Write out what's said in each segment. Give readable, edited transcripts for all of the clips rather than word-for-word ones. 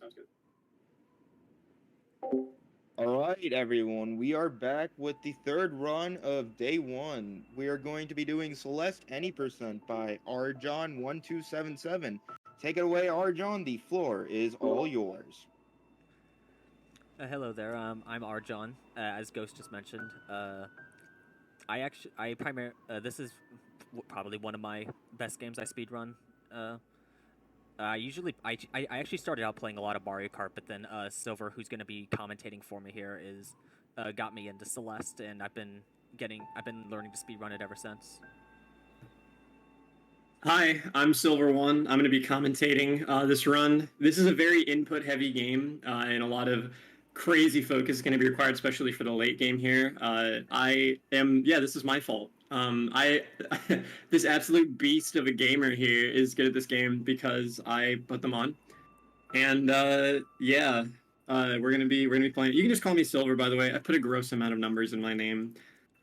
Sounds good. All right, everyone, we are back with the third run of day one. We are going to be doing Celeste Any Percent by Arjon1277. Take it away, Arjon. The floor is all yours. Hello there. I'm Arjon, as Ghost just mentioned. I actually, this is probably one of my best games I speedrun. I actually started out playing a lot of Mario Kart, but then Silver, who's going to be commentating for me here, got me into Celeste, and I've been learning to speedrun it ever since. Hi, I'm Silver One. I'm going to be commentating this run. This is a very input-heavy game, and a lot of crazy focus is going to be required, especially for the late game here. This is my fault. This absolute beast of a gamer here is good at this game because I put them on, and we're gonna be playing. You can just call me Silver, by the way. I put a gross amount of numbers in my name,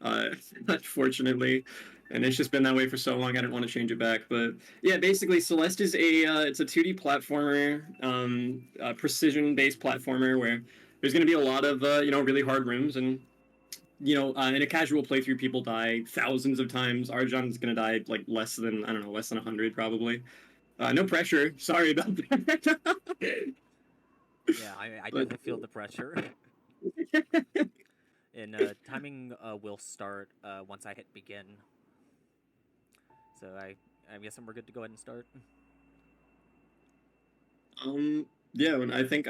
unfortunately, and it's just been that way for so long. I didn't want to change it back, but yeah, basically, Celeste is it's a 2D platformer, precision-based platformer where there's gonna be a lot of really hard rooms and. In a casual playthrough, people die thousands of times. Arjon's gonna die like less than 100 probably. No pressure. Sorry about that. Yeah, I But definitely feel the pressure. And timing will start once I hit begin. So I guess we're good to go ahead and start. yeah, and I think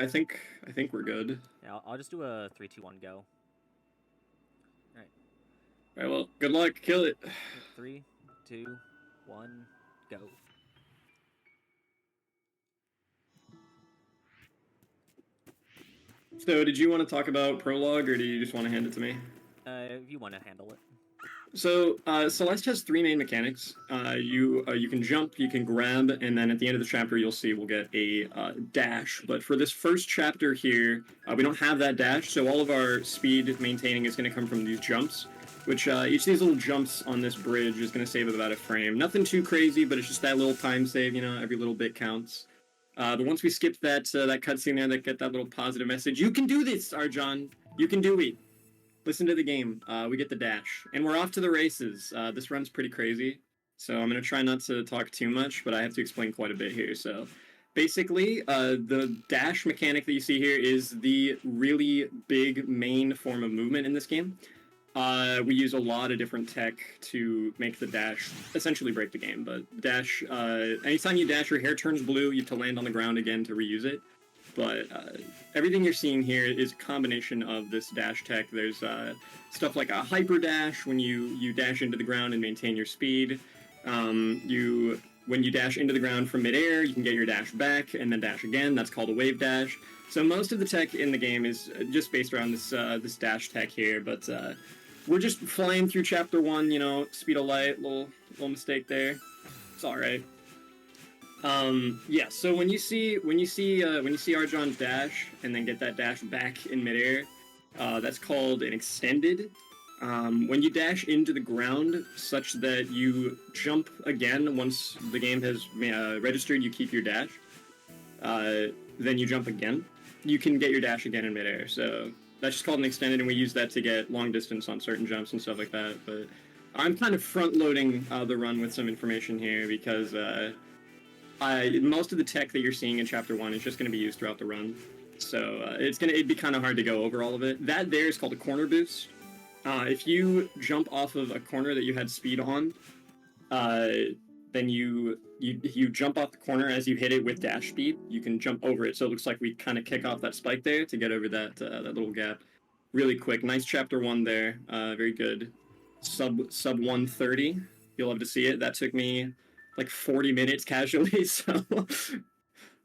we're good. Yeah, I'll just do a 3, 2, 1, go. All right. All right, well, good luck. Kill it. 3, 2, 1, go. So, did you want to talk about prologue, or do you just want to hand it to me? If you want to handle it. So, Celeste has three main mechanics. You can jump, you can grab, and then at the end of the chapter, you'll see we'll get a dash. But for this first chapter here, we don't have that dash, so all of our speed maintaining is going to come from these jumps. Which each of these little jumps on this bridge is going to save about a frame. Nothing too crazy, but it's just that little time save. Every little bit counts. But once we skip that cutscene there, that get that little positive message. You can do this, Arjon. You can do it. Listen to the game. We get the dash, and we're off to the races. This run's pretty crazy, so I'm gonna try not to talk too much, but I have to explain quite a bit here. So, basically, the dash mechanic that you see here is the really big main form of movement in this game. We use a lot of different tech to make the dash essentially break the game. But dash, anytime you dash, your hair turns blue. You have to land on the ground again to reuse it. But everything you're seeing here is a combination of this dash tech. There's stuff like a hyper dash when you dash into the ground and maintain your speed. When you dash into the ground from midair, you can get your dash back and then dash again. That's called a wave dash. So most of the tech in the game is just based around this dash tech here. But we're just flying through chapter 1. Speed of light, little mistake there. It's all right. So when you see Arjon's dash and then get that dash back in midair, that's called an extended. When you dash into the ground such that you jump again once the game has registered you keep your dash, then you jump again, you can get your dash again in midair. So that's just called an extended, and we use that to get long distance on certain jumps and stuff like that. But I'm kind of front-loading the run with some information here because most of the tech that you're seeing in Chapter 1 is just going to be used throughout the run. So it'd be kind of hard to go over all of it. That there is called a corner boost. If you jump off of a corner that you had speed on, then you jump off the corner as you hit it with dash speed. You can jump over it, so it looks like we kind of kick off that spike there to get over that little gap really quick. Nice Chapter 1 there. Very good. Sub 130. You'll love to see it. That took me like 40 minutes casually, so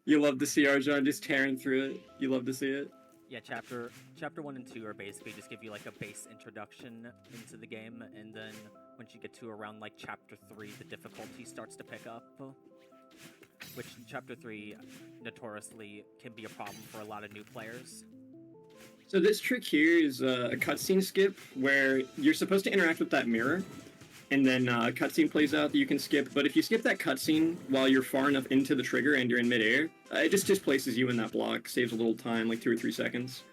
you love to see Arjon just tearing through it. You love to see it. Yeah, chapter 1 and 2 are basically just give you like a base introduction into the game, and then once you get to around like chapter 3, the difficulty starts to pick up. Which chapter 3 notoriously can be a problem for a lot of new players. So this trick here is a cutscene skip where you're supposed to interact with that mirror. and then a cutscene plays out that you can skip. But if you skip that cutscene while you're far enough into the trigger and you're in midair, it just displaces you in that block, saves a little time, like 2 or 3 seconds.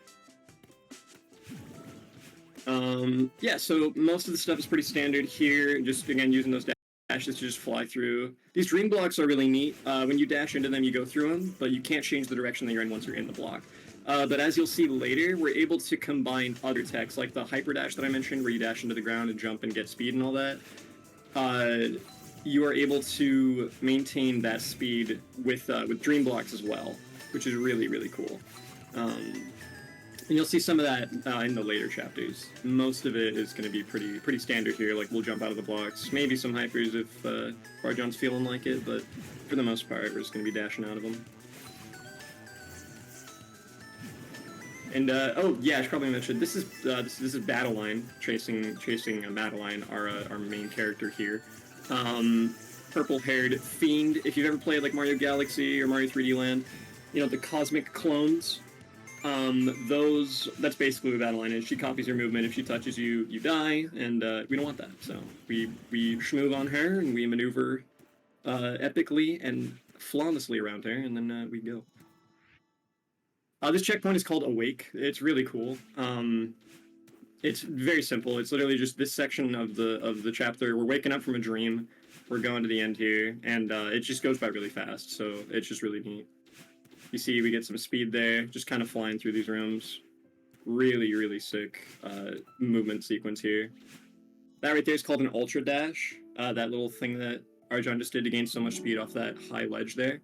Yeah, so most of the stuff is pretty standard here. Just again using those dashes to just fly through. These dream blocks are really neat. When you dash into them, you go through them, but you can't change the direction that you're in once you're in the block. But as you'll see later, we're able to combine other techs, like the hyper dash that I mentioned, where you dash into the ground and jump and get speed and all that. You are able to maintain that speed with dream blocks as well, which is really, really cool. And you'll see some of that in the later chapters. Most of it is going to be pretty standard here. Like, we'll jump out of the blocks, maybe some hypers if Arjon's feeling like it, but for the most part, we're just going to be dashing out of them. And oh yeah, I should probably mention this is Battleline chasing Madeline, our main character here. Purple-haired fiend. If you've ever played like Mario Galaxy or Mario 3D Land, you know the cosmic clones. That's basically what Battleline is. She copies your movement. If she touches you, you die, and we don't want that. So we schmoove on her and we maneuver epically and flawlessly around her, and then we go. This checkpoint is called Awake. It's really cool. It's very simple. It's literally just this section of the chapter. We're waking up from a dream. We're going to the end here, and it just goes by really fast. So it's just really neat. You see, we get some speed there, just kind of flying through these rooms. Really, really sick movement sequence here. That right there is called an Ultra Dash. That little thing that Arjon just did to gain so much speed off that high ledge there.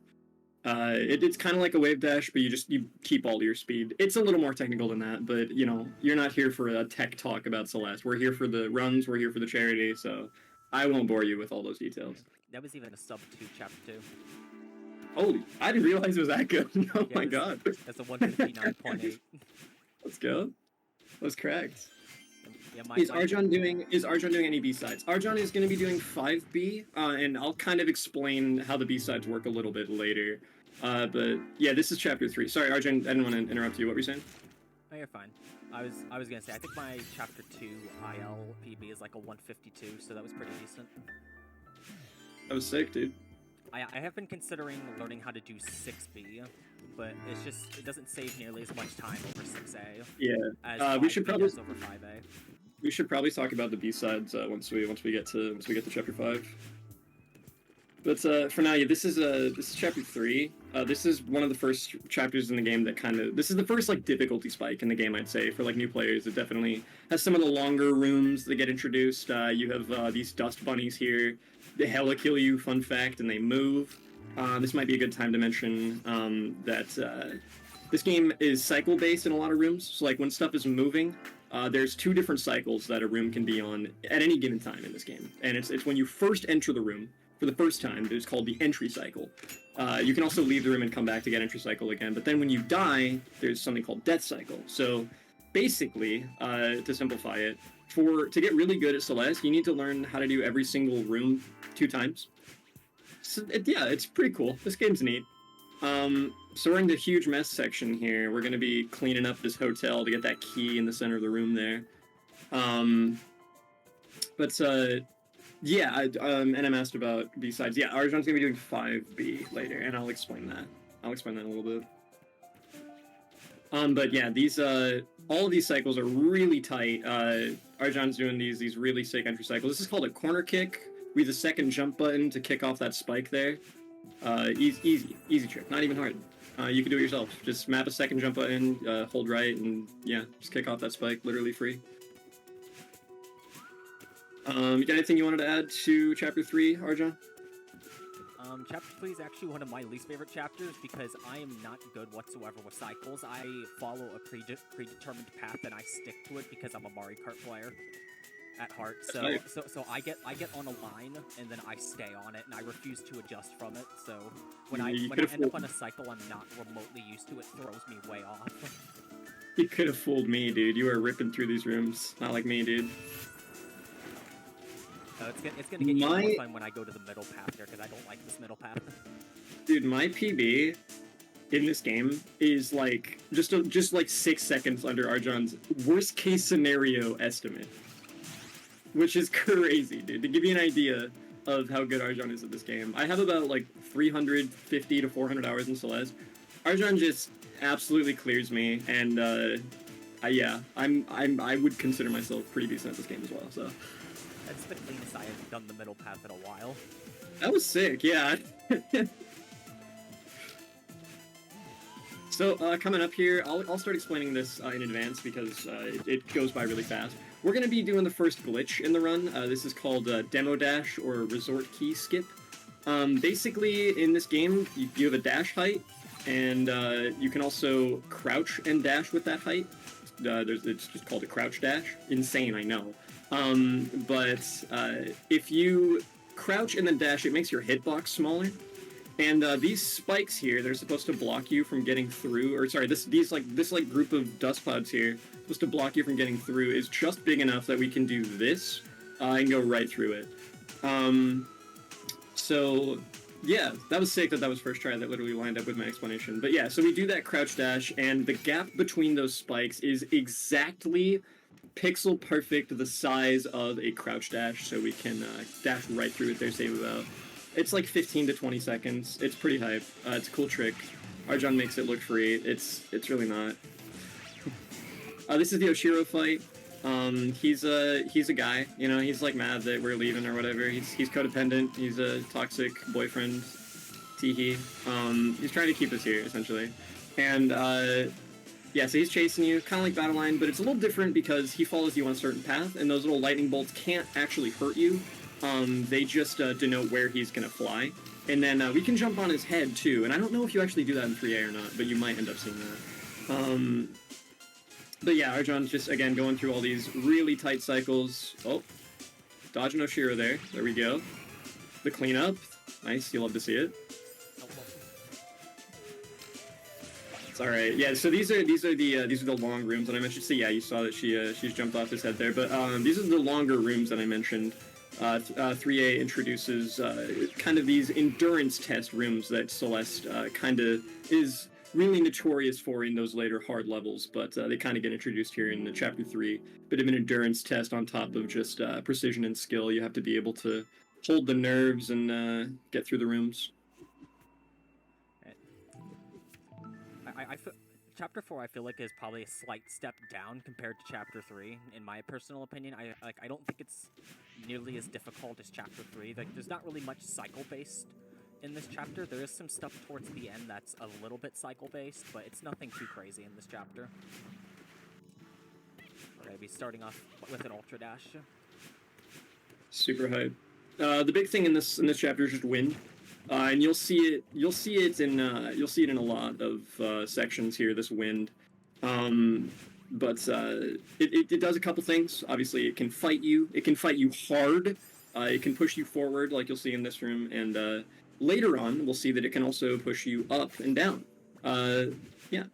It's kind of like a wave dash, but you keep all your speed. It's a little more technical than that, but you know, you're not here for a tech talk about Celeste. We're here for the runs, we're here for the charity, so I won't bore you with all those details. That was even a sub 2 chapter 2. Holy, I didn't realize it was that good. Oh yeah, my god. That's a 159.8. Let's go. Let's cracked. Yeah, is Arjon doing any B-sides? Arjon is going to be doing 5B, and I'll kind of explain how the B-sides work a little bit later. But yeah, this is chapter 3. Sorry, Arjon, I didn't want to interrupt you. What were you saying? Oh, you're fine. I was gonna say, I think my chapter 2 IL PB is like a 152, so that was pretty decent. That was sick, dude. I have been considering learning how to do 6B, but it doesn't save nearly as much time over 6A. Yeah. As we should probably over 5A. We should probably talk about the B-sides once we get to chapter 5. But for now, yeah, this is chapter 3. This is one of the first chapters in the game that this is the first like difficulty spike in the game, I'd say, for like new players. It definitely has some of the longer rooms that get introduced. You have these dust bunnies here. They hella kill you, fun fact, and they move. This might be a good time to mention that this game is cycle-based in a lot of rooms. So like when stuff is moving, there's 2 different cycles that a room can be on at any given time in this game. And it's when you first enter the room for the first time, it's called the entry cycle. You can also leave the room and come back to get entry cycle again. But then when you die, there's something called death cycle. So basically, to simplify it, to get really good at Celeste, you need to learn how to do every single room 2 times. So, yeah, it's pretty cool. This game's neat. So we're in the huge mess section here. We're going to be cleaning up this hotel to get that key in the center of the room there. Yeah, and I'm asked about B-sides. Yeah, Arjon's going to be doing 5B later, and I'll explain that. I'll explain that in a little bit. But yeah, all of these cycles are really tight. Arjon's doing these really sick entry cycles. This is called a corner kick. We have the second jump button to kick off that spike there. Easy trick, not even hard. You can do it yourself. Just map a second jump button, hold right, and yeah, just kick off that spike, literally free. You got anything you wanted to add to chapter 3, Arjon? Chapter 3 is actually one of my least favorite chapters because I am not good whatsoever with cycles. I follow a predetermined path and I stick to it because I'm a Mario Kart player at heart. So I get on a line and then I stay on it and I refuse to adjust from it. So when I end up on a cycle I'm not remotely used to, it throws me way off. You could have fooled me, dude. You were ripping through these rooms. Not like me, dude. It's gonna get even more fun when I go to the middle path here, because I don't like this middle path. Dude, my PB in this game is like just like 6 seconds under Arjon's worst case scenario estimate. which is crazy, dude. To give you an idea of how good Arjan is at this game, I have about like 350 to 400 hours in Celeste. Arjan just absolutely clears me, and yeah, I would consider myself pretty decent at this game as well. So That's the cleanest I have done the middle path in a while. that was sick, yeah. So coming up here, I'll start explaining this in advance because it goes by really fast. We're going to be doing the first glitch in the run. This is called Demo Dash or Resort Key Skip. Basically, in this game, you have a dash height, and you can also crouch and dash with that height. It's just called a crouch dash. Insane, I know. But if you crouch and then dash, it makes your hitbox smaller. And these spikes here, they're supposed to block you from getting through, or sorry, this group of dust clouds here, supposed to block you from getting through, is just big enough that we can do this and go right through it. So yeah, that was sick that was first try. That literally lined up with my explanation. But yeah, so we do that crouch dash, and the gap between those spikes is exactly pixel perfect, the size of a crouch dash, so we can dash right through it there, save about. It's like 15 to 20 seconds. It's pretty hype. It's a cool trick. Arjan makes it look free. It's really not. This is the Oshiro fight. He's a guy. You know, he's like mad that we're leaving or whatever. He's codependent. He's a toxic boyfriend. Teehee. He's trying to keep us here essentially. And yeah, so he's chasing you, kind of like Battle Line, but it's a little different because he follows you on a certain path, and those little lightning bolts can't actually hurt you. They just denote where he's gonna fly. And then we can jump on his head too, and I don't know if you actually do that in 3A or not, but you might end up seeing that. But yeah, Arjan's just, again, going through all these really tight cycles. Oh, dodge no Shiro there. There we go. The cleanup. Nice, you love to see it. It's alright. Yeah, so these are the long rooms that I mentioned. So yeah, you saw that she's jumped off his head there, but these are the longer rooms that I mentioned. 3A introduces kind of these endurance test rooms that Celeste kind of is really notorious for in those later hard levels, but they kind of get introduced here in Chapter 3. Bit of an endurance test on top of just precision and skill. You have to be able to hold the nerves and get through the rooms. I feel, Chapter 4, I feel like, is probably a slight step down compared to Chapter 3, in my personal opinion. I don't think it's nearly as difficult as Chapter 3. Like, there's not really much cycle-based in this chapter. There is some stuff towards the end that's a little bit cycle-based, but it's nothing too crazy in this chapter. We're going to be starting off with an Ultra Dash. Super hype. The big thing in this chapter is just wind. And you'll see it in a lot of sections here. This wind, but it does a couple things. Obviously, it can fight you. It can fight you hard. It can push you forward, like you'll see in this room. And later on, we'll see that it can also push you up and down. Yeah.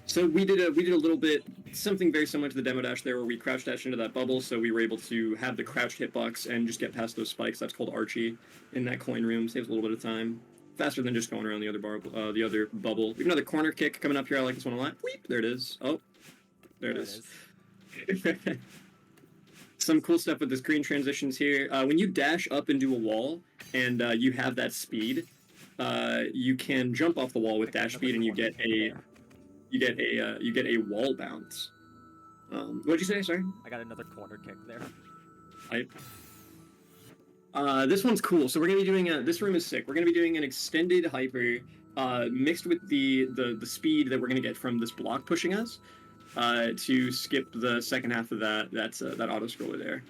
So we did a little bit something very similar to the demo dash there, where we crouch dash into that bubble, so we were able to have the crouched hitbox and just get past those spikes. That's called Archie in that coin room. Saves a little bit of time, faster than just going around the other bubble. We have another corner kick coming up here. I like this one a lot. Weep, there it is. Oh, there it is. Some cool stuff with the screen transitions here. When you dash up into a wall and you have that speed, you can jump off the wall with dash speed, and you get a wall bounce. What'd you say? Sorry. I got another corner kick there. This one's cool. So we're gonna be doing this room is sick. We're gonna be doing an extended hyper, mixed with the speed that we're gonna get from this block pushing us, to skip the second half of that. That's that auto scroller there.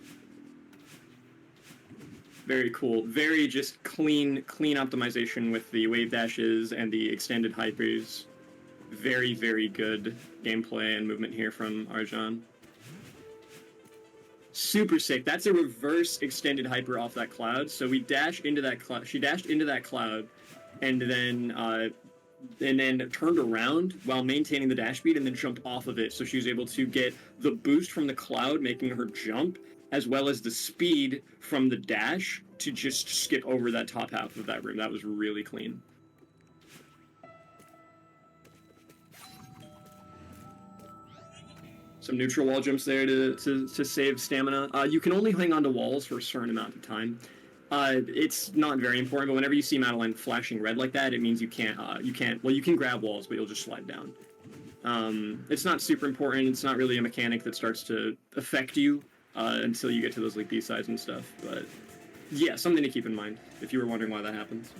Very cool. Very just clean optimization with the wave dashes and the extended hypers. Very, very good gameplay and movement here from Arjan. Super sick. That's a reverse extended hyper off that cloud. So we dash into that cloud. She dashed into that cloud, and then turned around while maintaining the dash speed, and then jumped off of it. So she was able to get the boost from the cloud, making her jump, as well as the speed from the dash to just skip over that top half of that room. That was really clean. So some neutral wall jumps there to save stamina. You can only hang on to walls for a certain amount of time. It's not very important, but whenever you see Madeline flashing red like that, it means you can't, well, you can grab walls, but you'll just slide down. It's not super important. It's not really a mechanic that starts to affect you until you get to those like B-sides and stuff. But yeah, something to keep in mind if you were wondering why that happens.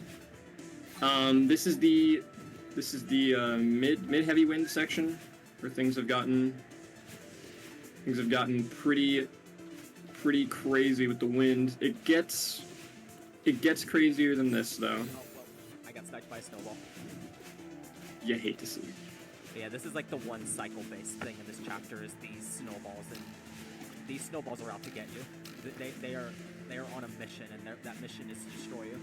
This is the mid heavy wind section where things have gotten pretty crazy with the wind. It gets crazier than this though. Oh, well, I got sniped by a snowball. You hate to see. Yeah, this is like the one cycle-based thing in this chapter is these snowballs, and these snowballs are out to get you. They are on a mission, and that mission is to destroy you.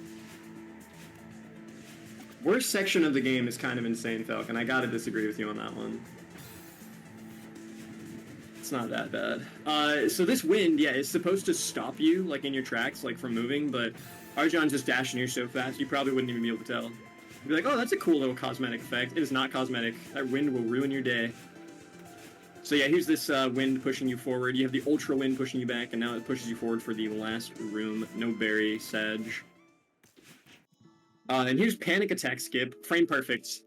Worst section of the game is kind of insane, Falcon. I gotta disagree with you on that one. It's not that bad. So this wind, yeah, is supposed to stop you, like, in your tracks, like, from moving, but Arjon's just dashing here so fast, you probably wouldn't even be able to tell. You'd be like, oh, that's a cool little cosmetic effect. It is not cosmetic. That wind will ruin your day. So yeah, here's this wind pushing you forward. You have the ultra wind pushing you back, and now it pushes you forward for the last room. No berry, Sag. And here's panic attack skip. Frame perfect.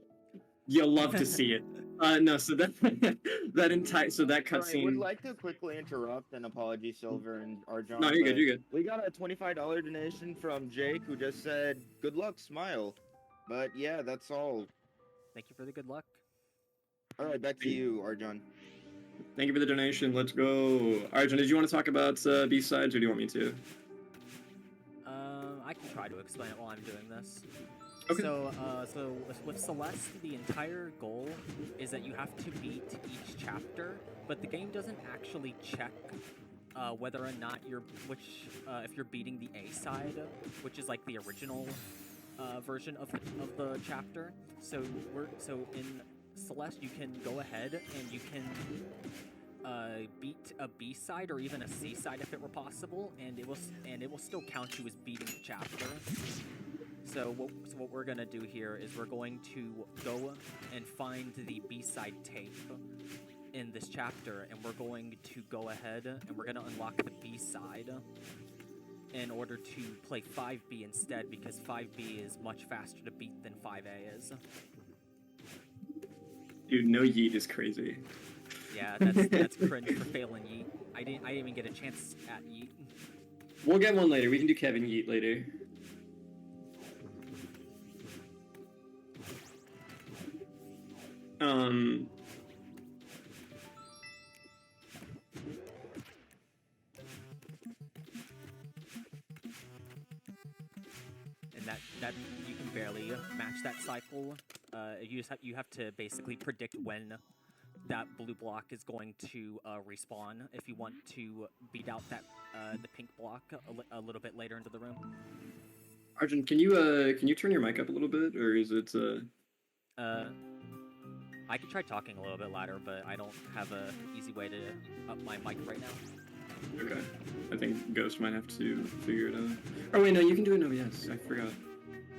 You'll love to see it. No, so that that cutscene. I would like to quickly interrupt and apology, Silver and Arjon. No, you're good. You're good. We got a $25 donation from Jake, who just said, "Good luck, smile." But yeah, that's all. Thank you for the good luck. All right, back to you, Arjon. Thank you for the donation. Let's go. Arjon, did you want to talk about B-sides, or do you want me to? I can try to explain it while I'm doing this. Okay. So with Celeste, the entire goal is that you have to beat each chapter, but the game doesn't actually check whether or not if you're beating the A side, which is like the original version of the chapter. So in Celeste, you can go ahead and you can beat a B side or even a C side if it were possible, and it will still count you as beating the chapter. So what we're gonna do here is we're going to go and find the B side tape in this chapter, and we're going to go ahead and we're gonna unlock the B side in order to play 5B instead, because 5B is much faster to beat than 5A is. Dude, no yeet is crazy. Yeah, that's cringe for failing yeet. I didn't even get a chance at yeet. We'll get one later. We can do Kevin Yeet later. And that you can barely match that cycle. You have to basically predict when that blue block is going to respawn if you want to beat out that the pink block a little bit later into the room. Arjun, can you turn your mic up a little bit, or is it I can try talking a little bit louder, but I don't have a easy way to up my mic right now. Okay. I think Ghost might have to figure it out. Oh wait, no, you can do it in OBS. I forgot.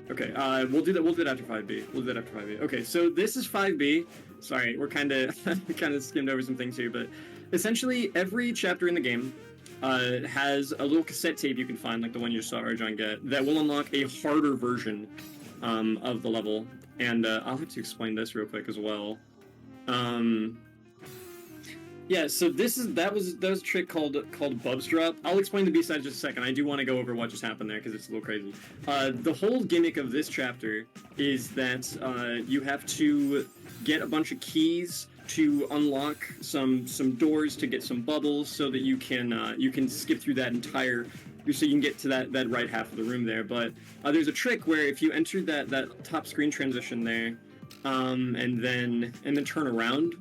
Okay, we'll do that. We'll do it after 5B. We'll do that after 5B. Okay, so this is 5B. Sorry, we're kind of skimmed over some things here, but essentially every chapter in the game has a little cassette tape you can find, like the one you just saw Arjon get, that will unlock a harder version of the level. And I'll have to explain this real quick as well. Yeah, so that was a trick called Bub's Drop. I'll explain the B-side in just a second. I do want to go over what just happened there because it's a little crazy. The whole gimmick of this chapter is that you have to get a bunch of keys to unlock some doors to get some bubbles so that you can skip through that entire, so you can get to that right half of the room there. But there's a trick where if you enter that top screen transition there, and then turn around,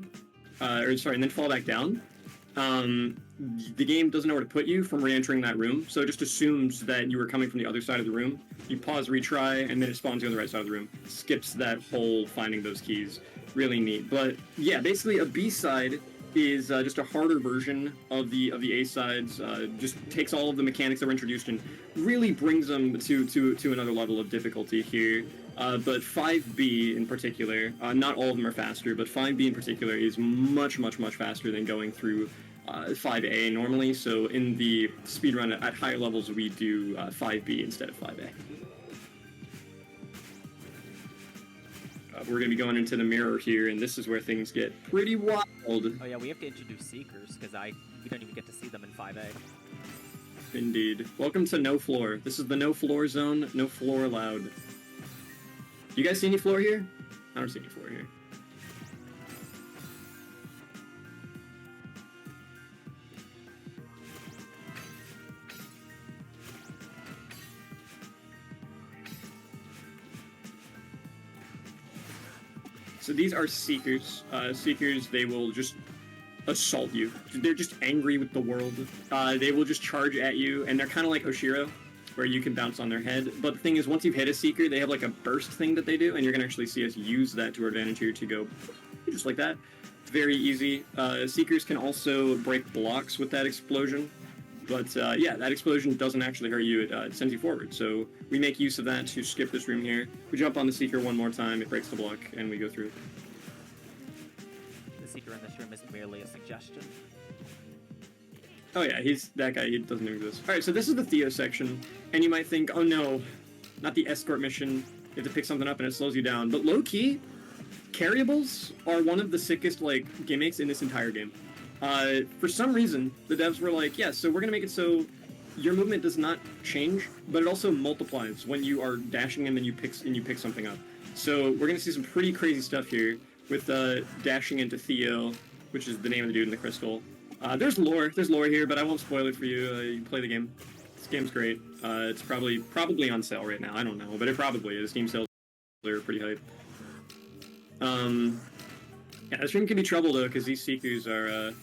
and then fall back down, the game doesn't know where to put you from re-entering that room, so it just assumes that you were coming from the other side of the room. You pause, retry, and then it spawns you on the right side of the room. Skips that whole finding those keys. Really neat. But yeah, basically a B-side is just a harder version of the A sides. Just takes all of the mechanics that were introduced and really brings them to another level of difficulty here. But 5B in particular, not all of them are faster, but 5B in particular is much faster than going through 5A normally. So in the speedrun at higher levels, we do 5B instead of 5A. We're going to be going into the mirror here, and this is where things get pretty wild. Oh yeah, we have to introduce Seekers, because we don't even get to see them in 5A. Indeed. Welcome to No Floor. This is the No Floor zone, no floor allowed. You guys see any floor here? I don't see any floor here. So these are Seekers. Seekers, they will just assault you. They're just angry with the world. They will just charge at you, and they're kind of like Oshiro, where you can bounce on their head. But the thing is, once you've hit a Seeker, they have like a burst thing that they do, and you're going to actually see us use that to our advantage here to go just like that. It's very easy. Seekers can also break blocks with that explosion. But yeah, that explosion doesn't actually hurt you, it sends you forward. So we make use of that to skip this room here. We jump on the Seeker one more time, it breaks the block, and we go through. The Seeker in this room is merely a suggestion. Oh yeah, he's that guy, he doesn't exist. Alright, so this is the Theo section, and you might think, oh no, not the escort mission, you have to pick something up and it slows you down. But low-key, carryables are one of the sickest, like, gimmicks in this entire game. For some reason, the devs were like, yeah, so we're gonna make it so your movement does not change, but it also multiplies when you are dashing and then you pick something up. So we're gonna see some pretty crazy stuff here with dashing into Theo, which is the name of the dude in the crystal. There's lore here, but I won't spoil it for you. You play the game. This game's great. It's probably on sale right now. I don't know, but it probably is. Steam sales are pretty hype. Yeah, this room can be trouble though, because these Seekers are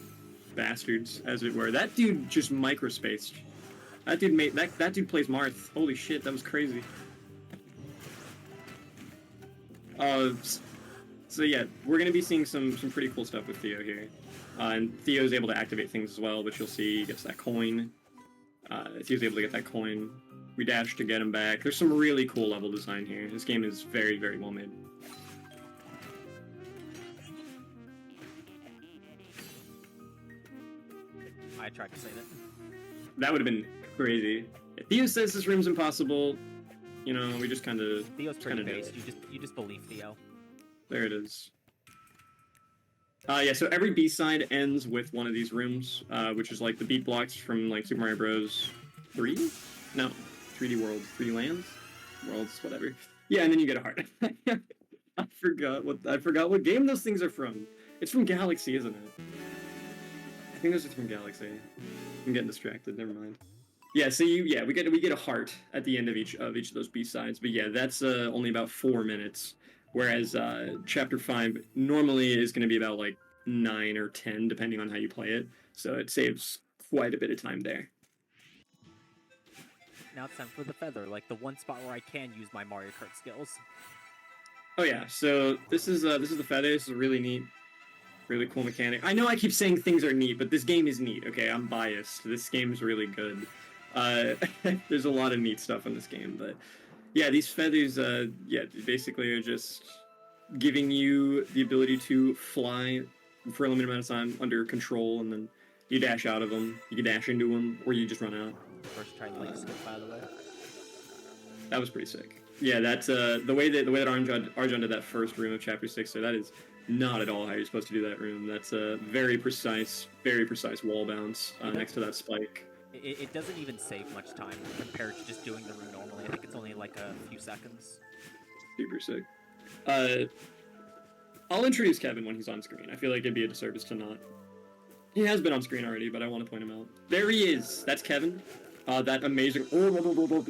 bastards, as it were. That dude just microspaced. That dude plays Marth. Holy shit, that was crazy. So yeah, we're gonna be seeing some pretty cool stuff with Theo here. And Theo's able to activate things as well, which you'll see. He gets that coin. Theo's able to get that coin. We dash to get him back. There's some really cool level design here. This game is very well made. I tried to say that. That would have been crazy. If Theo says this room's impossible, you know, we just kind of... Theo's pretty based. You just believe Theo. There it is. Yeah, so every B-side ends with one of these rooms, which is like the beat blocks from like Super Mario Bros. 3? No, 3D World, 3D Lands? Worlds, whatever. Yeah, and then you get a heart. I forgot what game those things are from. It's from Galaxy, isn't it? I think this is from Galaxy. I'm getting distracted. Never mind. Yeah. So we get a heart at the end of each of those B-sides. But yeah, that's only about 4 minutes, whereas Chapter 5 normally is going to be about like 9 or 10, depending on how you play it. So it saves quite a bit of time there. Now it's time for the feather, like the one spot where I can use my Mario Kart skills. Oh yeah. So this is the feather. This is really neat. Really cool mechanic. I know I keep saying things are neat, but this game is neat, okay? I'm biased. This game's really good. There's a lot of neat stuff in this game, but yeah, these feathers, yeah, basically are just giving you the ability to fly for a limited amount of time under control, and then you dash out of them, you can dash into them, or you just run out. First try link skip, by the way. That was pretty sick. Yeah, that's the way that Arjan did that first room of Chapter 6, so that is not at all how you're supposed to do that room. That's a very precise wall bounce next to that spike. It doesn't even save much time compared to just doing the room normally. I think it's only like a few seconds. Super sick. I'll introduce Kevin when he's on screen. I feel like it'd be a disservice to not. He has been on screen already, but I want to point him out. There he is! That's Kevin. That amazing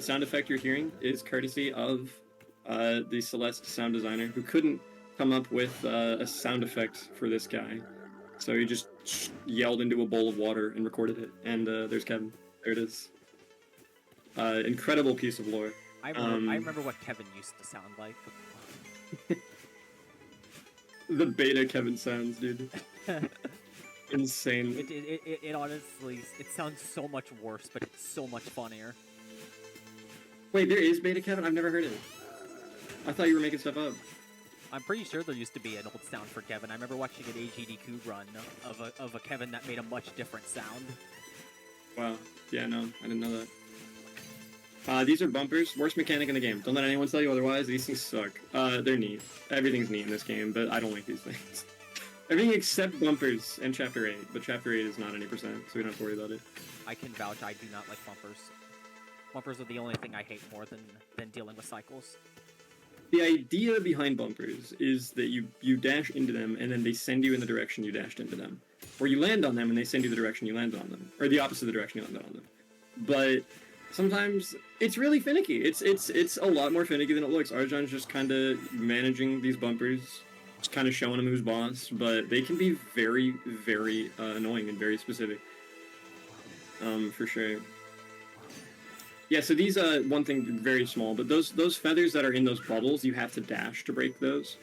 sound effect you're hearing is courtesy of the Celeste sound designer, who couldn't come up with a sound effect for this guy. So he just yelled into a bowl of water and recorded it. And there's Kevin. There it is. Incredible piece of lore. I remember what Kevin used to sound like. The beta Kevin sounds, dude. Insane. It honestly, it sounds so much worse, but it's so much funnier. Wait, there is Beta Kevin? I've never heard it. I thought you were making stuff up. I'm pretty sure there used to be an old sound for Kevin. I remember watching an AGDQ run of a Kevin that made a much different sound. Wow. Yeah, no, I didn't know that. These are bumpers. Worst mechanic in the game. Don't let anyone tell you otherwise. These things suck. They're neat. Everything's neat in this game, but I don't like these things. Everything except bumpers and Chapter 8, but Chapter 8 is not any percent, so we don't have to worry about it. I can vouch I do not like bumpers. Bumpers are the only thing I hate more than dealing with cycles. The idea behind bumpers is that you dash into them, and then they send you in the direction you dashed into them. Or you land on them, and they send you the direction you landed on them. Or the opposite of the direction you landed on them. But sometimes it's really finicky. It's a lot more finicky than it looks. Arjon's just kind of managing these bumpers, just kind of showing them who's boss, but they can be very, very annoying and very specific. For sure. Yeah, so these, one thing very small, but those feathers that are in those bubbles, you have to dash to break those.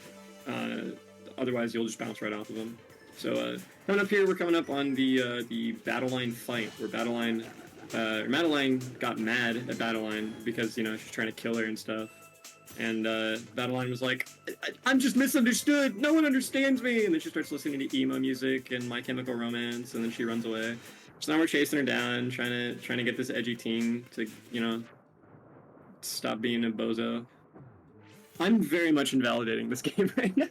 Otherwise, you'll just bounce right off of them. So, coming up here, we're coming up on the Battle Line fight, where Madeline got mad at Battle Line because, you know, she's trying to kill her and stuff. And, Battle Line was like, I'm just misunderstood! No one understands me! And then she starts listening to emo music and My Chemical Romance, and then she runs away. So now we're chasing her down, trying to get this edgy teen to, you know, stop being a bozo. I'm very much invalidating this game right now.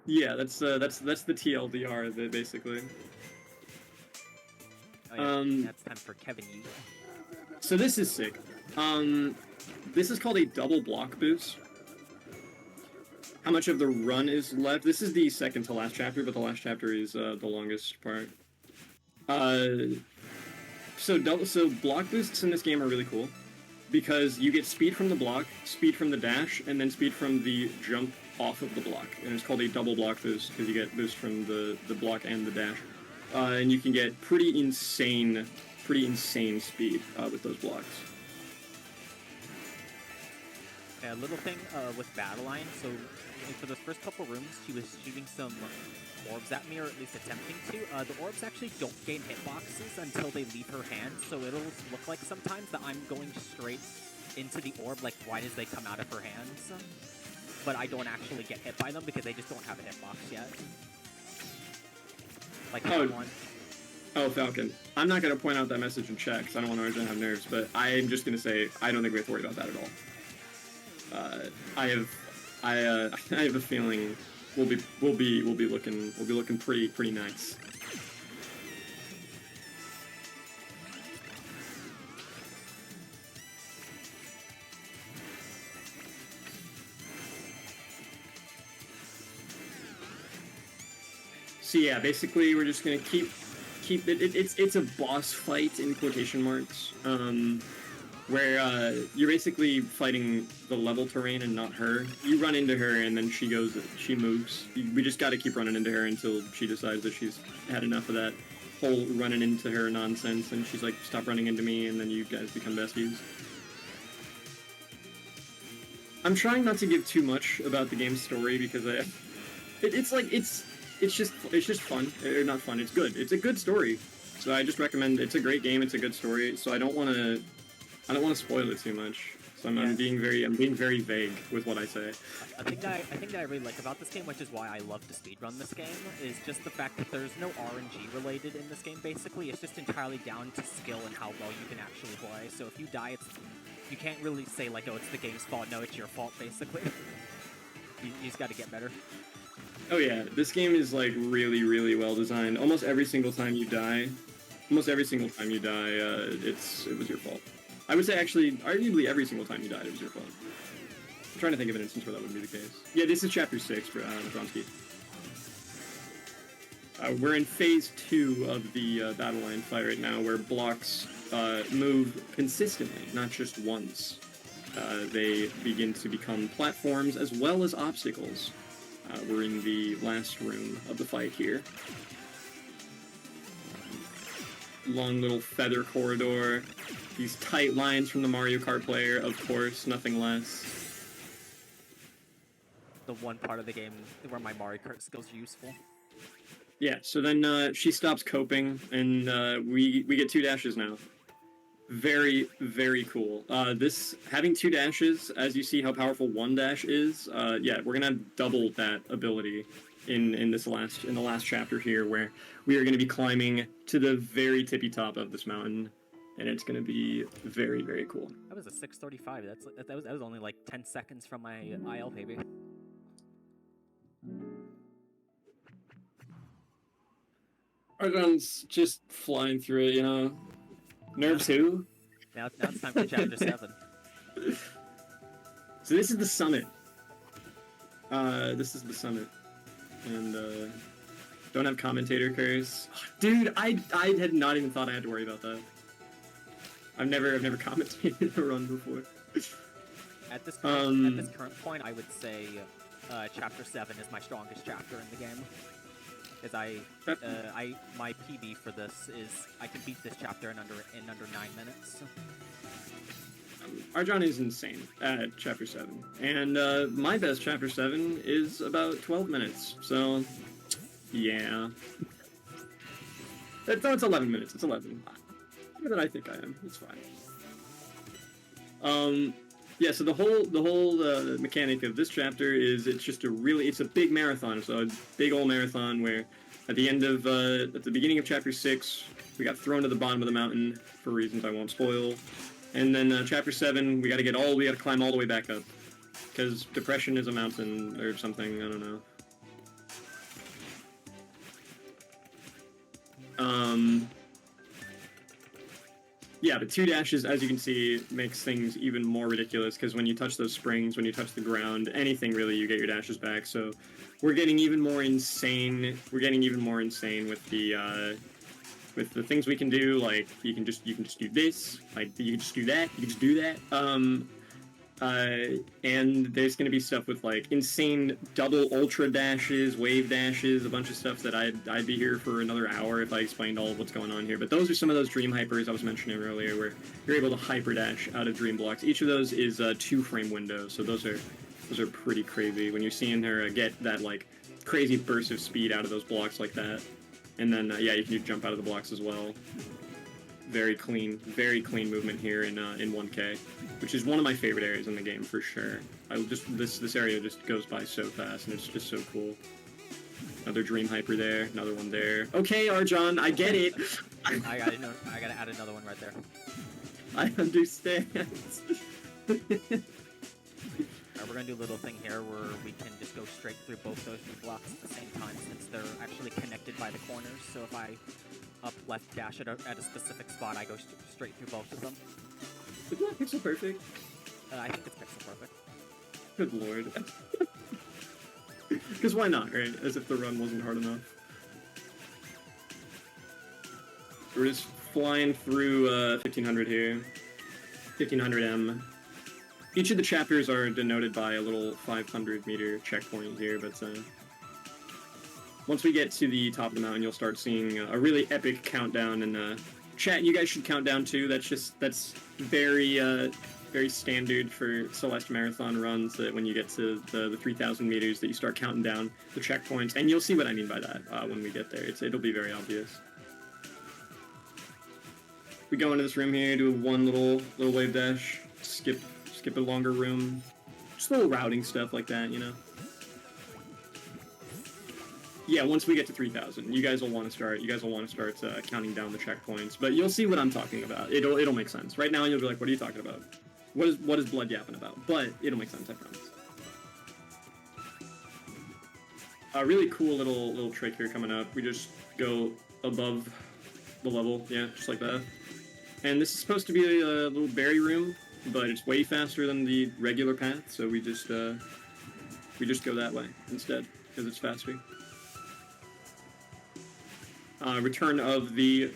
Yeah, that's the TLDR, basically. Oh, yeah. That's time for Kevin Yu. So this is sick. This is called a double block boost. How much of the run is left? This is the second to last chapter, but the last chapter is the longest part. So block boosts in this game are really cool because you get speed from the block, speed from the dash, and then speed from the jump off of the block. And it's called a double block boost because you get boost from the block and the dash. And you can get pretty insane speed with those blocks. A little thing with Battle Line, so for those first couple rooms, she was shooting some orbs at me, or at least attempting to. The orbs actually don't gain hitboxes until they leave her hand, so it'll look like sometimes that I'm going straight into the orb, like right as they come out of her hands. But I don't actually get hit by them because they just don't have a hitbox yet. Like that one. Oh, Falcon. I'm not going to point out that message in chat because I don't want Arjun to have nerves, but I'm just going to say I don't think we have to worry about that at all. I have a feeling we'll be looking pretty nice. So yeah, basically we're just gonna keep it. It's a boss fight in quotation marks. Where you're basically fighting the level terrain and not her. You run into her and then she moves. We just gotta keep running into her until she decides that she's had enough of that whole running into her nonsense, and she's like, stop running into me, and then you guys become besties. I'm trying not to give too much about the game's story because it's just fun. Or not fun, it's good. It's a good story. So I just recommend, it's a great game, it's a good story, so I don't want to spoil it too much, so I'm being very vague with what I say. A thing that I really like about this game, which is why I love to speedrun this game, is just the fact that there's no RNG related in this game. Basically, it's just entirely down to skill and how well you can actually play. So if you die, you can't really say like, oh, it's the game's fault. No, it's your fault, basically. you just got to get better. Oh yeah, this game is like really well designed. Almost every single time you die, it was your fault. I would say, actually, arguably every single time you died, it was your fault. I'm trying to think of an instance where that wouldn't be the case. Yeah, this is Chapter 6 for Bronsky. We're in Phase 2 of the Battle Line fight right now, where blocks move consistently, not just once. They begin to become platforms as well as obstacles. We're in the last room of the fight here. Long little feather corridor. These tight lines from the Mario Kart player, of course, nothing less. the one part of the game where my Mario Kart skills are useful. Yeah, so then she stops coping, and we get 2 dashes now. Very, very cool. This having 2 dashes, as you see how powerful 1 dash is, yeah, we're gonna have double that ability in the last chapter here, where we are gonna be climbing to the very tippy top of this mountain, and it's gonna be very, very cool. That was a 6:35. That was only like 10 seconds from my IL baby. Argon's just flying through it, you know. Nerves who? Now it's time for chapter 7. So this is the summit. This is the summit. And don't have commentator curse. Dude, I had not even thought I had to worry about that. I've never commentated a run before. At this current point, I would say chapter 7 is my strongest chapter in the game. Because my PB for this is I can beat this chapter in under 9 minutes. Arjon is insane at chapter 7, and my best chapter 7 is about 12 minutes. So, yeah, it's 11 minutes. It's 11. More than I think I am. It's fine. Yeah. So the whole mechanic of this chapter is it's a big marathon. So a big old marathon where at the end of at the beginning of chapter 6 we got thrown to the bottom of the mountain for reasons I won't spoil, and then chapter 7 we got to climb all the way back up because depression is a mountain or something. I don't know. Yeah, but 2 dashes, as you can see, makes things even more ridiculous, because when you touch those springs, when you touch the ground, anything really, you get your dashes back. So we're getting even more insane. We're getting even more insane with the things we can do. Like you can just do this. Like you can just do that. You can just do that. And there's going to be stuff with like insane double ultra dashes, wave dashes, a bunch of stuff that I'd be here for another hour if I explained all of what's going on here. But those are some of those dream hypers I was mentioning earlier, where you're able to hyper dash out of dream blocks. Each of those is 2-frame windows, so those are pretty crazy when you're seeing her get that like crazy burst of speed out of those blocks like that. And then yeah, you can jump out of the blocks as well. Very clean movement here in 1K, which is one of my favorite areas in the game for sure. This area just goes by so fast, and it's just so cool. Another dream hyper there, another one there. Okay, Arjon, I get it. I gotta add another one right there. I understand. We're gonna do a little thing here where we can just go straight through both those blocks at the same time, since they're actually connected by the corners. So if I up left dash at a specific spot, I go straight through both of them. Isn't that pixel perfect? I think it's pixel perfect. Good lord. Because why not, right? As if the run wasn't hard enough. We're just flying through 1500 here. 1500M. Each of the chapters are denoted by a little 500-meter checkpoint here, but once we get to the top of the mountain, you'll start seeing a really epic countdown. And chat, you guys should count down too. That's very very standard for Celeste marathon runs. That when you get to the 3,000 meters, that you start counting down the checkpoints, and you'll see what I mean by that when we get there. It'll be very obvious. We go into this room here, do one little wave dash, skip a longer room, just little routing stuff like that, you know. Yeah, once we get to 3,000, you guys will want to start counting down the checkpoints, but you'll see what I'm talking about. It'll make sense. Right now, you'll be like, "What are you talking about? What is blood yapping about?" But it'll make sense, I promise. A really cool little trick here coming up. We just go above the level, yeah, just like that. And this is supposed to be a little berry room, but it's way faster than the regular path, so we just go that way instead because it's faster. Return of the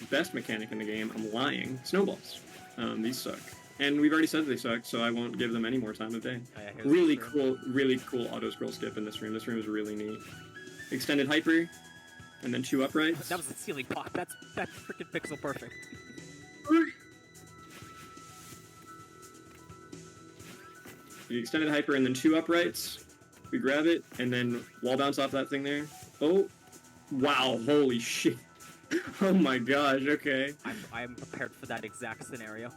best mechanic in the game. I'm lying. Snowballs. These suck. And we've already said they suck, so I won't give them any more time of day. Oh, yeah, really cool auto-scroll skip in this room. This room is really neat. Extended hyper, and then 2 uprights. That was the ceiling pop. That's freaking pixel perfect. The extended hyper and then 2 uprights. We grab it, and then wall bounce off that thing there. Oh, wow, holy shit. Oh my gosh, okay. I'm prepared for that exact scenario.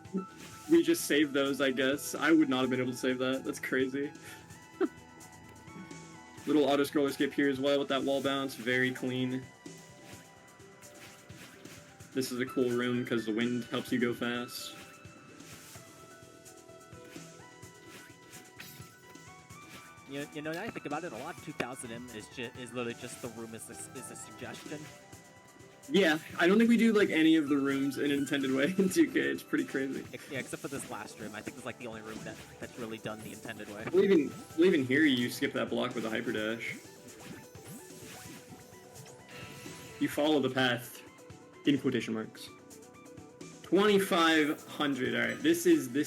We just saved those, I guess. I would not have been able to save that. That's crazy. Little auto-scroller skip here as well with that wall bounce. Very clean. This is a cool room because the wind helps you go fast. You know, now I think about it, a lot of 2000M is literally just the room is a suggestion. Yeah, I don't think we do like any of the rooms in an intended way in 2K. It's pretty crazy. Yeah, except for this last room. I think it's like the only room that's really done the intended way. I believe in here you skip that block with a hyper dash. You follow the path in quotation marks. 2500. All right, this is the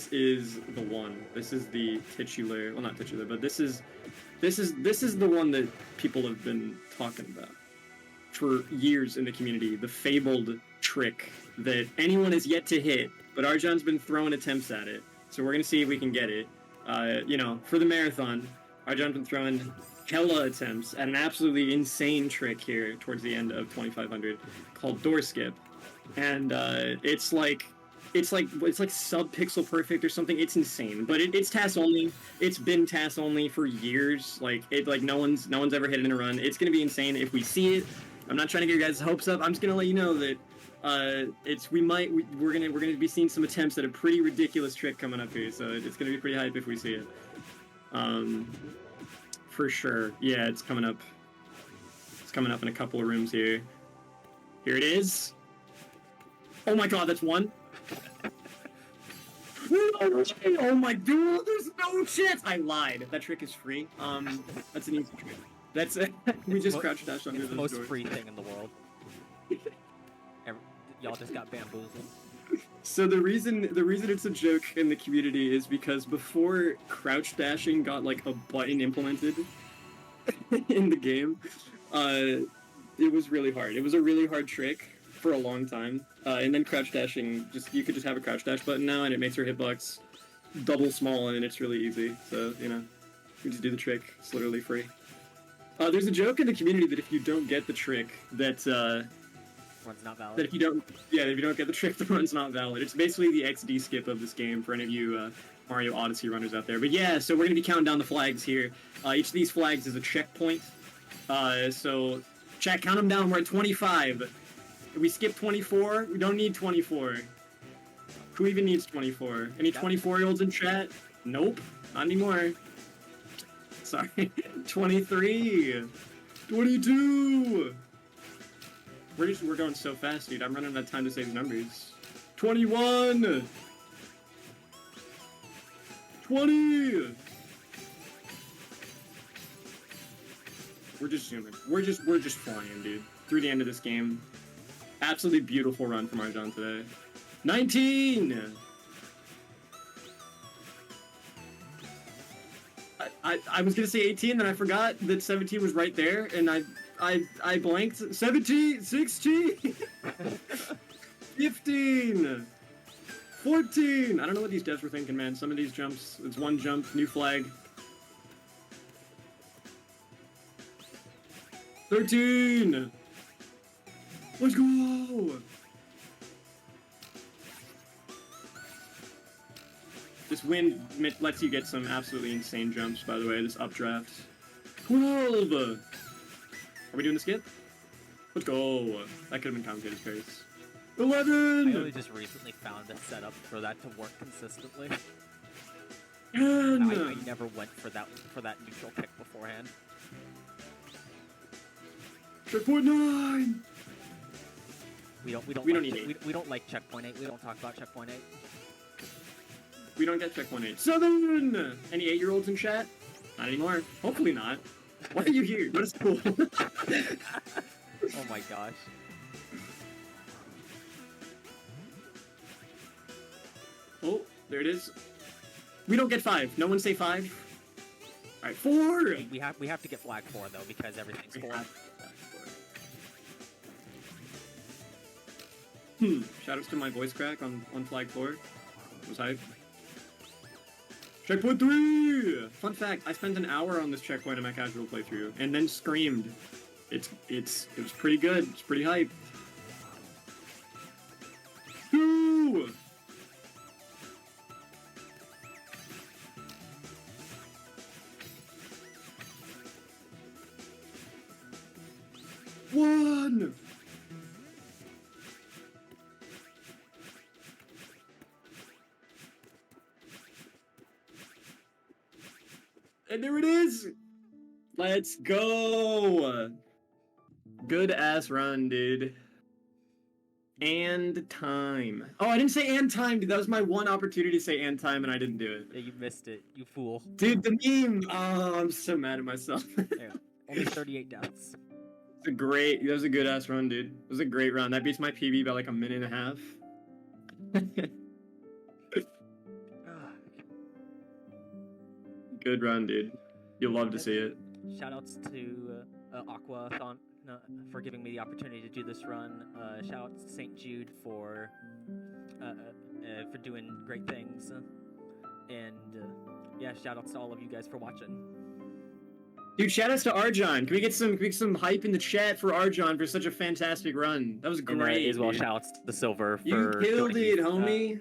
one. This is the titular. Well, not titular, but this is the one that people have been talking about for years in the community. The fabled trick that anyone has yet to hit, but Arjon's been throwing attempts at it. So we're gonna see if we can get it. You know, for the marathon, Arjon's been throwing hella attempts at an absolutely insane trick here towards the end of 2500 called door skip. And it's like sub pixel perfect or something. It's insane, but it's TAS only. It's been TAS only for years. Like no one's ever hit it in a run. It's gonna be insane if we see it. I'm not trying to get your guys' hopes up. I'm just gonna let you know that we're gonna be seeing some attempts at a pretty ridiculous trick coming up here. So it's gonna be pretty hype if we see it. For sure. Yeah, it's coming up. It's coming up in a couple of rooms here. Here it is. Oh my god, that's one. Oh my god, there's no chance! I lied. That trick is free. That's an easy trick. That's it. We just crouch dash under It's the those most doors. free thing in the world. Y'all just got bamboozled. So the reason it's a joke in the community is because before crouch dashing got like a button implemented in the game, it was really hard. It was a really hard trick for a long time, and then crouch dashing, you could just have a crouch dash button now, and it makes your hitbox double small, and it's really easy. So you know, you just do the trick. It's literally free. There's a joke in the community that if you don't get the trick, that Run's not valid. that if you don't get the trick, the run's not valid. It's basically the XD skip of this game for any of you Mario Odyssey runners out there. But yeah, so we're gonna be counting down the flags here. Each of these flags is a checkpoint. So chat, count them down. We're at 25. We skip 24. We don't need 24. Who even needs 24? Any 24-year-olds in chat? Nope, not anymore. Sorry. 23. 22. We're going so fast, dude. I'm running out of time to say the numbers. 21. 20. We're just zooming. We're just flying, dude. Through the end of this game. Absolutely beautiful run from Arjon today. 19! I was gonna say 18, then I forgot that 17 was right there, and I blanked. 17! 16! 15! 14! I don't know what these devs were thinking, man. Some of these jumps, it's one jump, new flag. 13! Let's go! This wind lets you get some absolutely insane jumps, by the way, this updraft. 12! Are we doing the skip? Let's go! That could have been commentator's pace. 11! I only just recently found a setup for that to work consistently. 10! I never went for that neutral kick beforehand. Checkpoint 9! We don't need 8. We don't like checkpoint 8. We don't talk about checkpoint 8. We don't get checkpoint 8. 7! Any 8-year-olds in chat? Not anymore. Hopefully not. Why are you here? Go to school. Oh my gosh. Oh, there it is. We don't get 5. No one say 5. Alright, 4! We have to get flag 4 though because everything's 4. Shoutouts to my voice crack on flag 4. It was hype. Checkpoint 3! Fun fact, I spent an hour on this checkpoint in my casual playthrough, and then screamed. It was pretty good. It's pretty hype. 2! One! And there it is! Let's go! Good ass run, dude. And time. Oh, I didn't say and time, dude. That was my one opportunity to say and time, and I didn't do it. Yeah, you missed it, you fool. Dude, the meme! Oh, I'm so mad at myself. Yeah, only 38 deaths. That was a good ass run, dude. It was a great run. That beats my PB by like a minute and a half. Good run, dude. You'll love to see it. Shoutouts to AQUATHON for giving me the opportunity to do this run. Shoutouts to St. Jude for doing great things. And yeah, shoutouts to all of you guys for watching. Dude, shoutouts to Arjon. Can we get some hype in the chat for Arjon for such a fantastic run? That was great. And, as well, shoutouts to the Silver for you killed it, homie.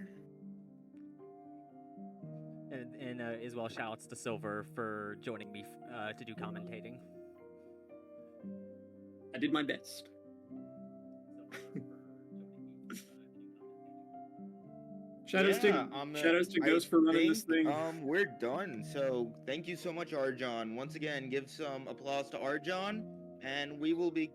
And as well, shoutouts to Silver for joining me to do commentating. I did my best. Shoutouts to Ghost for running this thing. We're done. So thank you so much, Arjon. Once again, give some applause to Arjon, and we will be.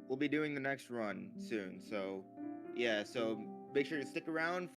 We'll be doing the next run soon. So, yeah. So make sure to stick around